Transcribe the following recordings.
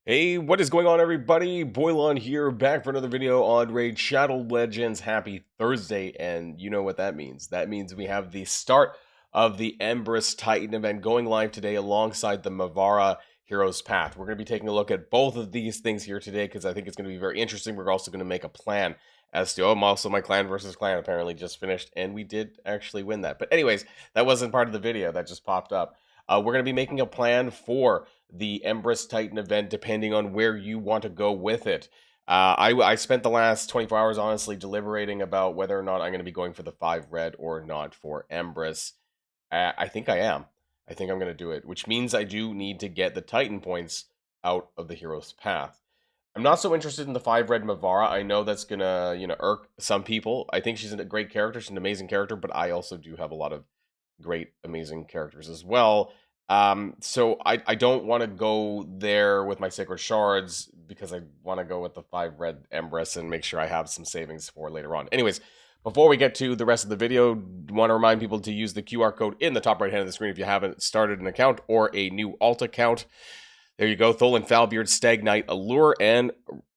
Hey, what is going on, everybody? Boilon here, back for another video on Raid Shadow Legends. Happy Thursday, and you know what that means. That means we have the start of the Anomalous Titan event going live today alongside the Mavara Heroes Path. We're going to be taking a look at both of these things here today because I think it's going to be very interesting. We're also going to make a plan as to, also my clan versus clan apparently just finished, and we did actually win that. But anyways, that wasn't part of the video, that just popped up. We're going to be making a plan for the Anomalous Titan event, depending on where you want to go with it. I spent the last 24 hours honestly deliberating about whether or not I'm going to be going for the 5 red or not for Anomalous. I think I am. I think I'm going to do it, which means I do need to get the Titan points out of the hero's path. I'm not so interested in the 5 red Mavara. I know that's going to, irk some people. I think she's a great character. She's an amazing character, but I also do have a lot of great, amazing characters as well. So I don't want to go there with my Sacred Shards because I want to go with the 5 red Empress and make sure I have some savings for later on. Anyways, before we get to the rest of the video, want to remind people to use the QR code in the top right hand of the screen if you haven't started an account or a new alt account. There you go, Tholan, Foulbeard, Stagnite, Allure, and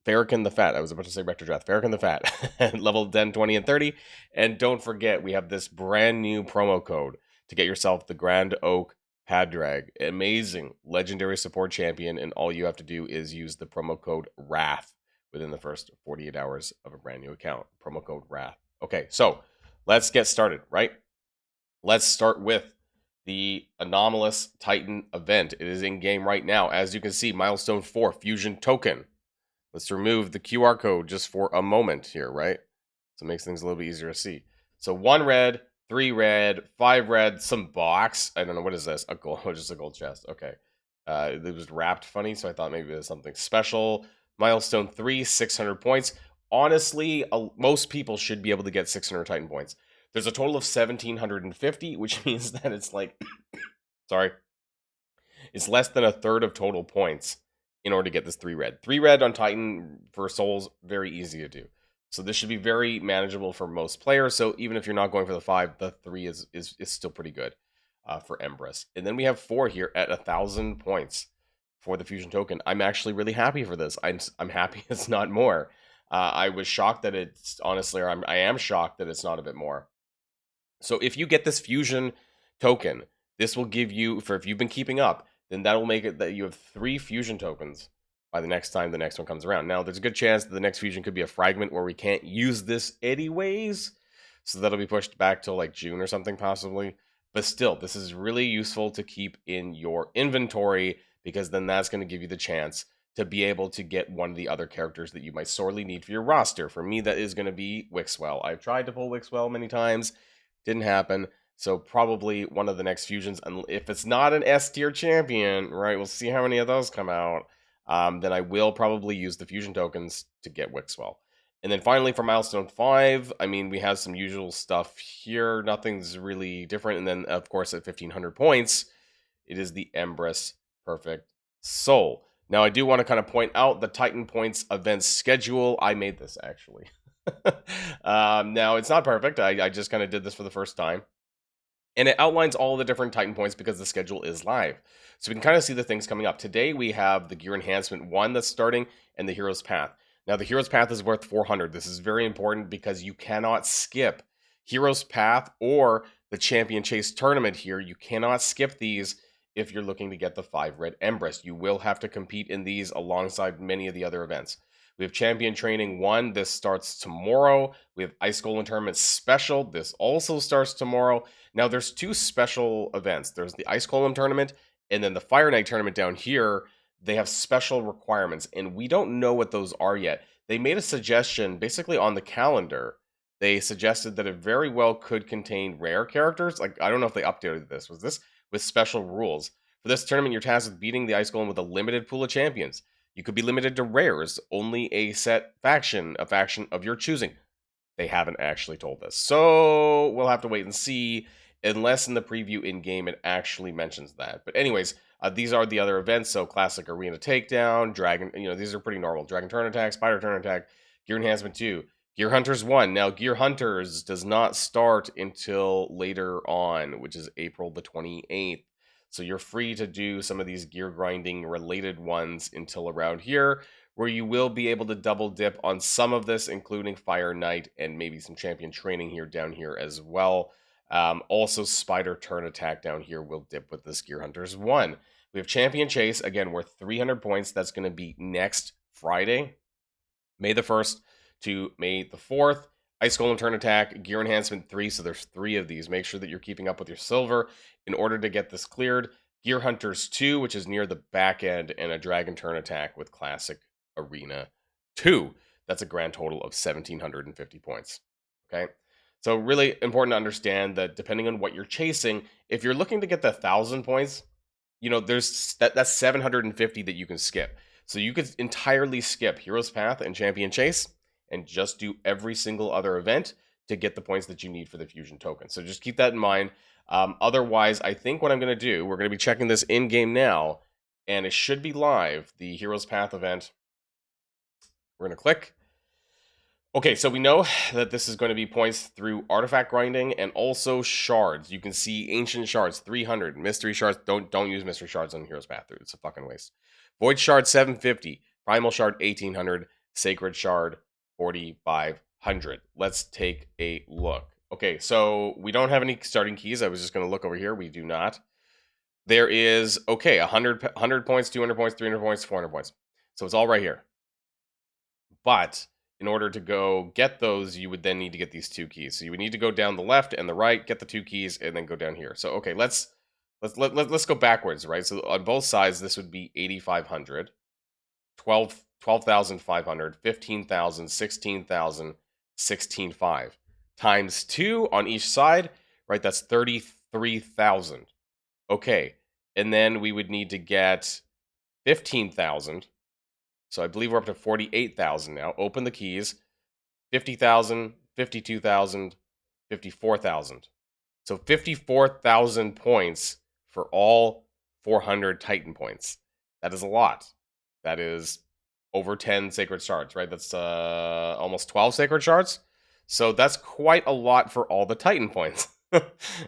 Farrakhan the Fat. I was about to say Rector Drath. Farrakhan the Fat. Level 10, 20, and 30. And don't forget, we have this brand new promo code to get yourself the Grand Oak Padrag. Amazing legendary support champion, and all you have to do is use the promo code WRATH within the first 48 hours of a brand new account. Promo code WRATH. Okay, so let's get started, right? Let's start with the Anomalous Titan event. It is in game right now. As you can see, milestone 4, fusion token. Let's remove the QR code just for a moment here, right? So it makes things a little bit easier to see. So 1 red, 3 red, 5 red, some box. I don't know, what is this? A gold, just a gold chest. Okay. It was wrapped funny, so I thought maybe it was something special. Milestone 3, 600 points. Honestly, most people should be able to get 600 Titan points. There's a total of 1,750, which means that it's like, sorry, it's less than a third of total points in order to get this 3 red. 3 red on Titan for souls, very easy to do. So this should be very manageable for most players. So even if you're not going for the 5, the 3 is still pretty good for Empress. And then we have 4 here at 1,000 points for the fusion token. I'm actually really happy for this. I'm happy it's not more. I was shocked that it's, honestly, or I am shocked that it's not a bit more. So if you get this fusion token, this will give you, for if you've been keeping up, then that will make it that you have 3 fusion tokens by the next time the next one comes around. Now, there's a good chance that the next fusion could be a fragment where we can't use this anyways. So that'll be pushed back till like June or something possibly. But still, this is really useful to keep in your inventory because then that's going to give you the chance to be able to get one of the other characters that you might sorely need for your roster. For me, that is going to be Wixwell. I've tried to pull Wixwell many times. Didn't happen. So probably one of the next fusions, and if it's not an S tier champion, right, we'll see how many of those come out, then I will probably use the fusion tokens to get Wixwell. And then finally for milestone 5, I mean, we have some usual stuff here. Nothing's really different. And then, of course, at 1,500 points, it is the Empress Perfect Soul. Now, I do want to kind of point out the Titan Points event schedule. I made this, actually. Now, it's not perfect. I just kind of did this for the first time. And it outlines all the different Titan points because the schedule is live. So we can kind of see the things coming up. Today, we have the Gear Enhancement 1 that's starting and the Hero's Path. Now, the Hero's Path is worth 400. This is very important because you cannot skip Hero's Path or the Champion Chase Tournament here. You cannot skip these if you're looking to get the 5 red Empress. You will have to compete in these alongside many of the other events. We have Champion Training 1. This starts tomorrow. We have Ice Golem Tournament Special. This also starts tomorrow. Now, there's 2 special events. There's the Ice Golem Tournament and then the Fire Knight Tournament down here. They have special requirements, and we don't know what those are yet. They made a suggestion basically on the calendar. They suggested that it very well could contain rare characters. Like, I don't know if they updated this. Was this with special rules? For this tournament, you're tasked with beating the Ice Golem with a limited pool of champions. You could be limited to rares, only a set faction, a faction of your choosing. They haven't actually told us. So we'll have to wait and see, unless in the preview in-game it actually mentions that. But anyways, these are the other events. So Classic Arena Takedown, Dragon, these are pretty normal. Dragon Turn Attack, Spider Turn Attack, Gear Enhancement 2, Gear Hunters 1. Now, Gear Hunters does not start until later on, which is April the 28th. So you're free to do some of these gear grinding related ones until around here, where you will be able to double dip on some of this, including Fire Knight and maybe some champion training here down here as well. Also, Spider Turn Attack down here will dip with this Gear Hunters 1. We have Champion Chase, again, worth 300 points. That's going to be next Friday, May the 1st to May the 4th. Ice Golem Turn Attack, Gear Enhancement 3, so there's 3 of these. Make sure that you're keeping up with your silver in order to get this cleared. Gear Hunters 2, which is near the back end, and a Dragon Turn Attack with Classic Arena 2. That's a grand total of 1,750 points. Okay? So really important to understand that depending on what you're chasing, if you're looking to get the 1,000 points, there's that's 750 that you can skip. So you could entirely skip Hero's Path and Champion Chase and just do every single other event to get the points that you need for the fusion token. So just keep that in mind. Otherwise, I think what I'm going to do, we're going to be checking this in-game now, and it should be live, the Hero's Path event. We're going to click. Okay, so we know that this is going to be points through artifact grinding and also shards. You can see ancient shards 300, mystery shards. Don't use mystery shards on Hero's Path, dude. It's a fucking waste. Void shard 750, primal shard 1800, sacred shard 4500. Let's take a look. Okay, so we don't have any starting keys. I was just going to look over here. We do not. There is 100 points, 200 points, 300 points, 400 points. So it's all right here. But in order to go get those, you would then need to get these 2 keys. So you would need to go down the left and the right, get the 2 keys, and then go down here. So okay, let's go backwards, right? So on both sides, this would be 8,500, 12,500, 15,000, 16,000, 16,500 times 2 on each side, right? That's 33,000. Okay, and then we would need to get 15,000. So I believe we're up to 48,000 now. Open the keys. 50,000, 52,000, 54,000. So 54,000 points for all 400 Titan points. That is a lot. That is over 10 sacred shards, right? That's almost 12 sacred shards. So that's quite a lot for all the Titan points.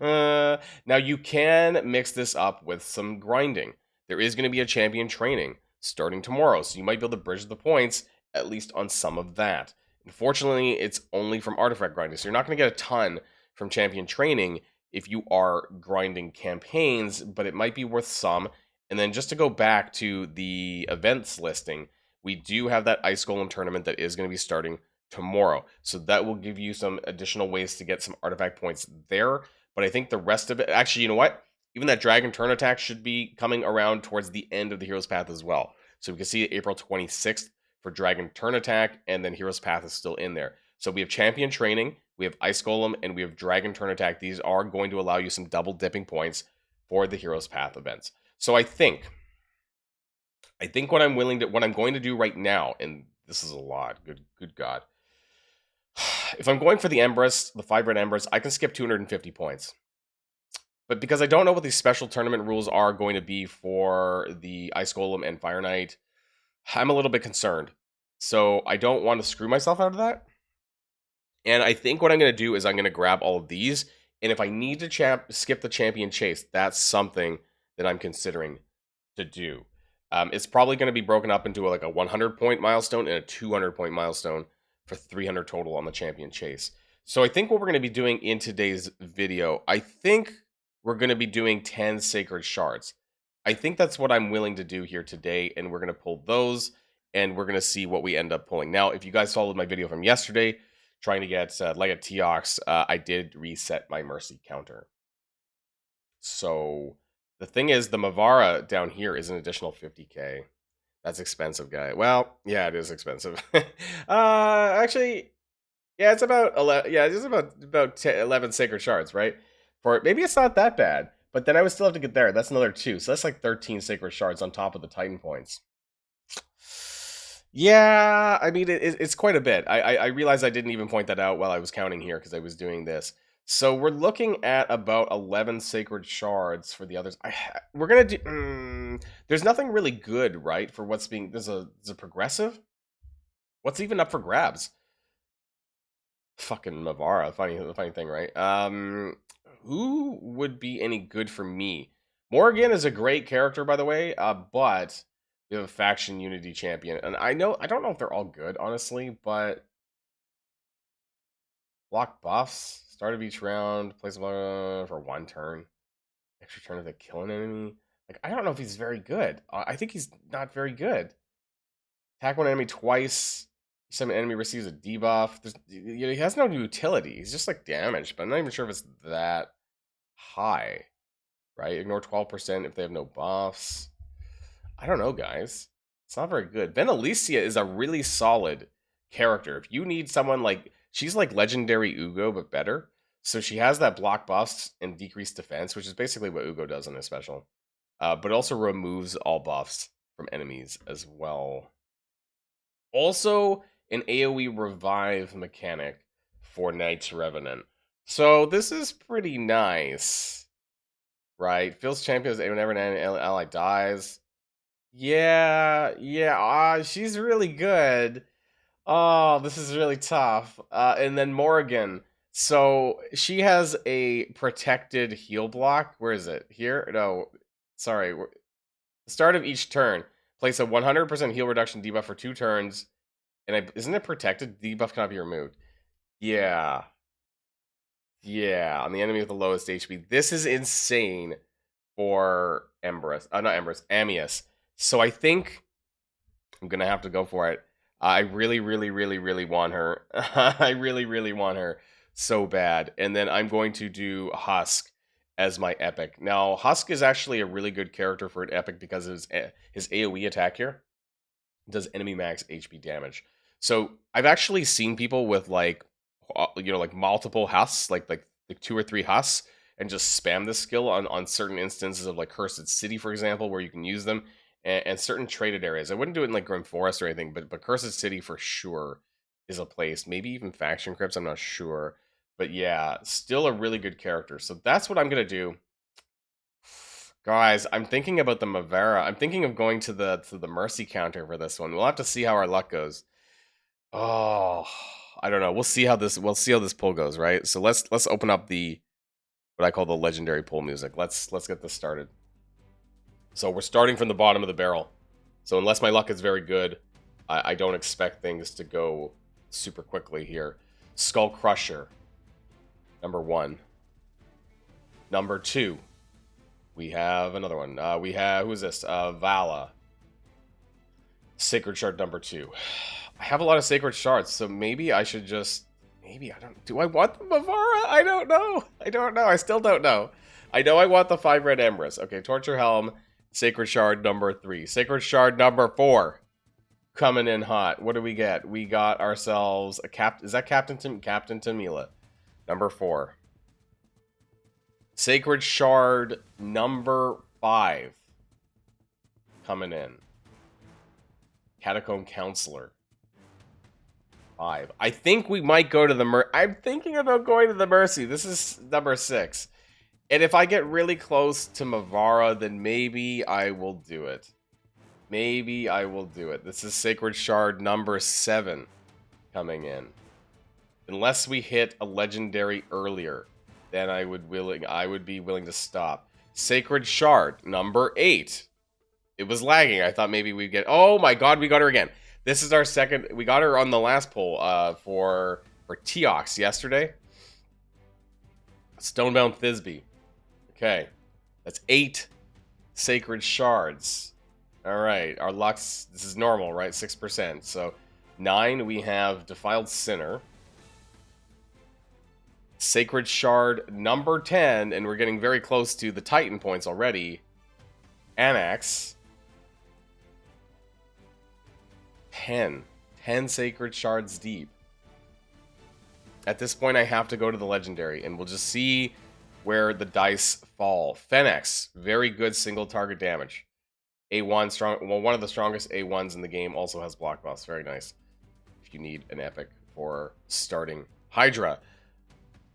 Now you can mix this up with some grinding. There is going to be a champion training starting tomorrow, so you might be able to bridge the points at least on some of that. Unfortunately, it's only from artifact grinding, so you're not going to get a ton from champion training if you are grinding campaigns, but it might be worth some. And then just to go back to the events listing, we do have that Ice Golem tournament that is going to be starting tomorrow. So that will give you some additional ways to get some artifact points there. But I think the rest of it, actually, you know what? Even that Dragon Turn Attack should be coming around towards the end of the Hero's Path as well. So we can see April 26th for Dragon Turn Attack, and then Hero's Path is still in there. So we have Champion Training, we have Ice Golem, and we have Dragon Turn Attack. These are going to allow you some double dipping points for the Hero's Path events. So I think what I'm going to do right now, and this is a lot, good God. If I'm going for the Empress, the 5-red Empress, I can skip 250 points. But because I don't know what these special tournament rules are going to be for the Ice Golem and Fire Knight, I'm a little bit concerned. So I don't want to screw myself out of that. And I think what I'm going to do is I'm going to grab all of these. And if I need to skip the champion chase, that's something that I'm considering to do. It's probably going to be broken up into like a 100-point milestone and a 200-point milestone for 300 total on the champion chase. So I think what we're going to be doing in today's video, I think we're going to be doing 10 sacred shards. I think that's what I'm willing to do here today, and we're going to pull those, and we're going to see what we end up pulling. Now, if you guys followed my video from yesterday, trying to get Legate Teox, I did reset my Mercy counter. So the thing is, the Mavara down here is an additional 50k. That's expensive, guy. Well, yeah, it is expensive. Actually, yeah, it's about 11. Yeah, it's about 10, 11 sacred shards, right? For maybe it's not that bad, but then I would still have to get there. That's another 2, so that's like 13 sacred shards on top of the Titan points. Yeah, I mean it's quite a bit. I realized I didn't even point that out while I was counting here because I was doing this. So we're looking at about 11 sacred shards for the others. We're gonna do. There's nothing really good, right? For what's being there's a progressive. What's even up for grabs? Fucking Mavara, funny thing, right? Who would be any good for me? Morgan is a great character, by the way, but we have a faction unity champion, and I don't know if they're all good, honestly, but block buffs, start of each round, place for 1 turn, extra turn if they kill an enemy. Like, I don't know if he's very good. I think he's not very good. Attack one enemy twice. Some enemy receives a debuff. He has no utility. He's just like damage, but I'm not even sure if it's that high. Right? Ignore 12% if they have no buffs. I don't know, guys. It's not very good. Venalicia is a really solid character. If you need someone like, she's like legendary Ugo, but better. So she has that block buffs and decreased defense, which is basically what Ugo does in his special. But also removes all buffs from enemies as well. Also, an AoE revive mechanic for Knight's Revenant. So this is pretty nice. Right? Feels champions whenever an ally dies. Yeah, she's really good. Oh, this is really tough. And then Morrigan. So she has a protected heal block. Where is it? Here? No, sorry. The start of each turn. Place a 100% heal reduction debuff for 2 turns. And isn't it protected? Debuff cannot be removed. Yeah. Yeah, on the enemy with the lowest HP. This is insane for Empress. Not Empress, Amius. So I think I'm going to have to go for it. I really, really, really, really want her. I really, really want her so bad. And then I'm going to do Husk as my epic. Now, Husk is actually a really good character for an epic because of his AoE attack here does enemy max HP damage. So I've actually seen people with like like multiple husks, like 2 or 3 husks, and just spam this skill on certain instances of like Cursed City, for example, where you can use them, and certain traded areas. I wouldn't do it in like Grim Forest or anything, but Cursed City for sure is a place. Maybe even Faction Crypts, I'm not sure. But yeah, still a really good character. So that's what I'm gonna do. Guys, I'm thinking about the Mavera. I'm thinking of going to the Mercy counter for this one. We'll have to see how our luck goes. Oh, I don't know. We'll see how this pull goes, right? So let's open up the what I call the legendary pull music. Let's get this started. So we're starting from the bottom of the barrel. So unless my luck is very good, I don't expect things to go super quickly here. Skull Crusher, number 1. Number 2. We have another one. We have, who is this? Vala. Sacred Shard number 2. I have a lot of Sacred Shards, so maybe I should just... Maybe, I don't... Do I want the Mavara? I don't know. I still don't know. I know I want the 5 red Empress. Okay, Torture Helm, Sacred Shard number 3. Sacred Shard number 4. Coming in hot. What do we get? We got ourselves a Is that Captain Tamila? Number 4. Sacred Shard number 5 coming in. Catacomb Counselor 5. I think we might go to the I'm thinking about going to the Mercy. This is number 6. And if I get really close to Mavara, then maybe I will do it. Maybe I will do it. This is Sacred Shard number 7 coming in. Unless we hit a legendary earlier, then I would be willing to stop. Sacred Shard number 8. It was lagging. I thought maybe we'd get... Oh my god, we got her again. This is our second... We got her on the last pull for Teox yesterday. Stonebound Thisbe. Okay. That's 8 Sacred Shards. Alright, our luck's... This is normal, right? 6%. So, 9, we have Defiled Sinner. Sacred Shard number 10, and we're getting very close to the Titan points already. Annex. 10 Sacred Shards deep. At this point, I have to go to the Legendary, and we'll just see where the dice fall. Fennex, very good single target damage. A1, strong. Well, one of the strongest A1s in the game, also has block buffs. Very nice. If you need an epic for starting. Hydra.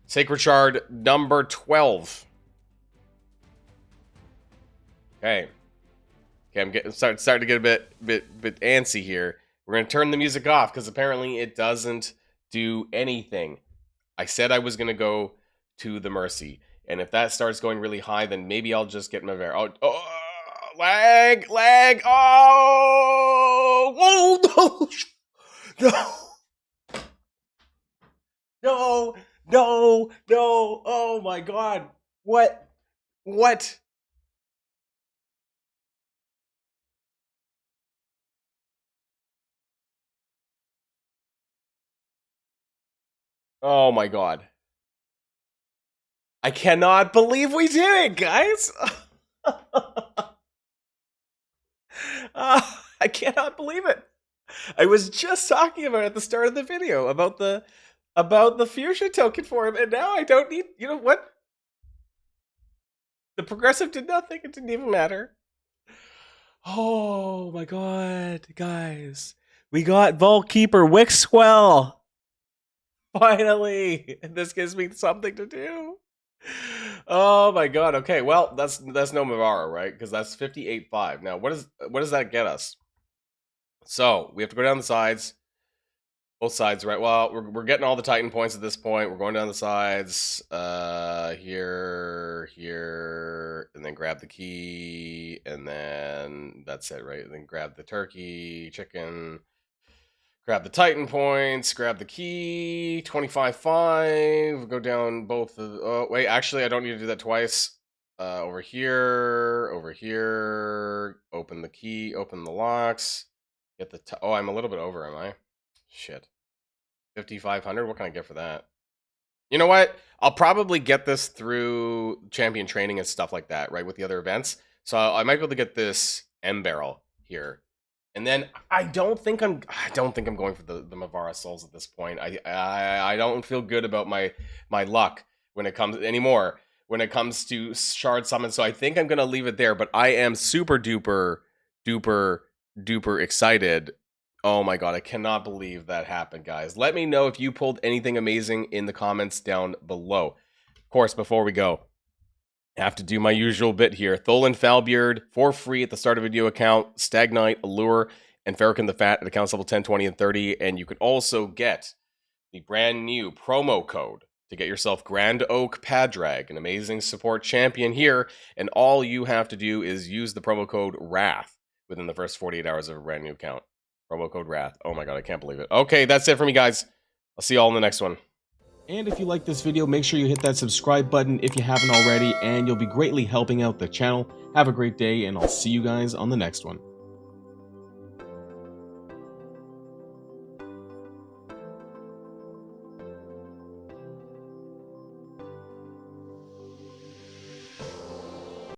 Sacred Shard number 12. Okay. Okay, I'm starting to get a bit antsy here. We're gonna turn the music off because apparently it doesn't do anything. I said I was gonna go to the Mercy, And if that starts going really high, then maybe I'll just get Mavera. Lag! Oh! Whoa! No! No! No! Oh my god! What? What? Oh my god. I cannot believe we did it, guys! I cannot believe it. I was just talking about it at the start of the video about the fusion token for him, and now I don't need. You know what? The progressive did nothing. It didn't even matter. Oh my god, guys! We got Vault Keeper Wixwell finally, and this gives me something to do. Oh my god. Okay, well that's no Mavara, right? Because that's 58.5. Now what does that get us? So we have to go down the sides. Both sides, right? Well, we're getting all the Titan points at this point. We're going down the sides. Here, and then grab the key, and then that's it, right? And then grab the turkey, chicken, grab the Titan points, grab the key, 25.5. Go down both. Oh, wait, actually, I don't need to do that twice. Over here, open the key, open the locks, get the. Oh, I'm a little bit over, am I? Shit. 5,500? What can I get for that? You know what? I'll probably get this through champion training and stuff like that, right? With the other events. So I might be able to get this M barrel here. And then I don't think I'm going for the Mavara souls at this point. I don't feel good about my luck when it comes anymore when it comes to shard summon. So I think I'm gonna leave it there, but I am super duper excited. Oh my god, I cannot believe that happened, guys. Let me know if you pulled anything amazing in the comments down below. Of course, before we go, I have to do my usual bit here. Tholan Falbeard for free at the start of a video account, Stagnite, Allure, and Farrakhan the Fat at accounts level 10, 20, and 30. And you can also get the brand new promo code to get yourself Grand Oak Padrag, an amazing support champion here. And all you have to do is use the promo code WRATH within the first 48 hours of a brand new account. Promo code WRATH. Oh my god, I can't believe it. Okay, that's it for me, guys. I'll see you all in the next one. And if you like this video, make sure you hit that subscribe button if you haven't already, and you'll be greatly helping out the channel. Have a great day, and I'll see you guys on the next one.